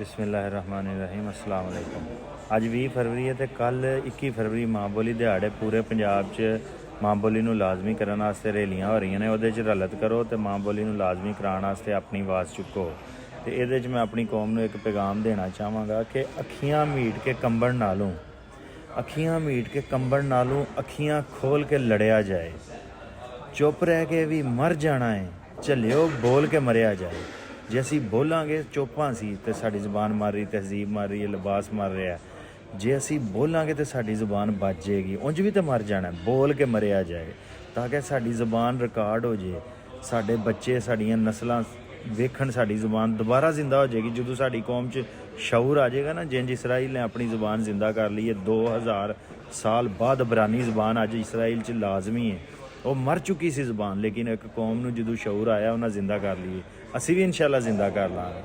बिस्मिल्लाहिर्रहमानिर्रहीम अस्सलाम वालेकुम। ਅੱਜ 20 ਫਰਵਰੀ ਹੈ ਤੇ ਕੱਲ 21 ਫਰਵਰੀ ਮਾਂ ਬੋਲੀ ਦਿਹਾੜੇ ਪੂਰੇ ਪੰਜਾਬ 'ਚ ਮਾਂ ਬੋਲੀ ਨੂੰ ਲਾਜ਼ਮੀ ਕਰਨ ਵਾਸਤੇ ਰੈਲੀਆਂ ਹੋ ਰਹੀਆਂ ਨੇ। ਉਹਦੇ 'ਚ ਰਲਤ ਕਰੋ ਤੇ ਮਾਂ ਬੋਲੀ ਨੂੰ ਲਾਜ਼ਮੀ ਕਰਾਉਣ ਵਾਸਤੇ ਆਪਣੀ ਆਵਾਜ਼ ਚੁੱਕੋ। ਤੇ ਇਹਦੇ 'ਚ ਮੈਂ ਆਪਣੀ ਕੌਮ ਨੂੰ ਇੱਕ ਪੈਗਾਮ ਦੇਣਾ ਚਾਹਾਂਗਾ ਕਿ ਅੱਖੀਆਂ ਮੀਟ ਕੇ ਕੰਬਣ ਨਾਲੋਂ ਅੱਖੀਆਂ ਖੋਲ ਕੇ ਲੜਿਆ ਜਾਏ। ਚੁੱਪ ਰਹਿ ਕੇ ਵੀ ਮਰ ਜਾਣਾ ਹੈ, ਝੱਲਿਓ ਬੋਲ ਕੇ ਮਰਿਆ ਜਾਏ। ਜੇ ਅਸੀਂ ਬੋਲਾਂਗੇ ਚੁੱਪਾਂ ਸੀ ਤੇ ਸਾਡੀ ਜ਼ੁਬਾਨ ਮਰ ਰਹੀ, ਤਹਿਜ਼ੀਬ ਮਰ ਰਹੀ ਹੈ, ਲਿਬਾਸ ਮਰ ਰਿਹਾ। ਜੇ ਅਸੀਂ ਬੋਲਾਂਗੇ ਤੇ ਸਾਡੀ ਜ਼ੁਬਾਨ ਬਚ ਜਾਏਗੀ। ਉਂਝ ਵੀ ਤਾਂ ਮਰ ਜਾਣਾ, ਬੋਲ ਕੇ ਮਰਿਆ ਜਾਏ ਤਾਂ ਕਿ ਸਾਡੀ ਜ਼ੁਬਾਨ ਰਿਕਾਰਡ ਹੋ ਜੇ, ਸਾਡੇ ਬੱਚੇ ਸਾਡੀਆਂ ਨਸਲਾਂ ਵੇਖਣ ਸਾਡੀ ਜ਼ੁਬਾਨ ਦੁਬਾਰਾ ਜ਼ਿੰਦਾ ਹੋ ਜਾਏਗੀ। ਜਦੋਂ ਸਾਡੀ ਕੌਮ 'ਚ ਸ਼ਊਰ ਆ ਜਾਏਗਾ ਨਾ, ਜਿੰਜ ਇਸਰਾਈਲ ਨੇ ਆਪਣੀ ਜ਼ੁਬਾਨ ਜ਼ਿੰਦਾ ਕਰ ਲਈ ਹੈ 2000 ਸਾਲ ਬਾਅਦ। ਇਬਰਾਨੀ ਜ਼ੁਬਾਨ ਅੱਜ ਇਸਰਾਈਲ 'ਚ ਲਾਜ਼ਮੀ ਹੈ। ਉਹ ਮਰ ਚੁੱਕੀ ਸੀ ਜ਼ੁਬਾਨ, ਲੇਕਿਨ ਇੱਕ ਕੌਮ ਨੂੰ ਜਦੋਂ ਸ਼ਊਰ ਆਇਆ ਉਹਨਾਂ ਜ਼ਿੰਦਾ ਕਰ ਲਈ। ਅਸੀਂ ਵੀ ਇਨਸ਼ਾਅੱਲਾ ਜ਼ਿੰਦਾ ਕਰ ਲਾਂਗੇ।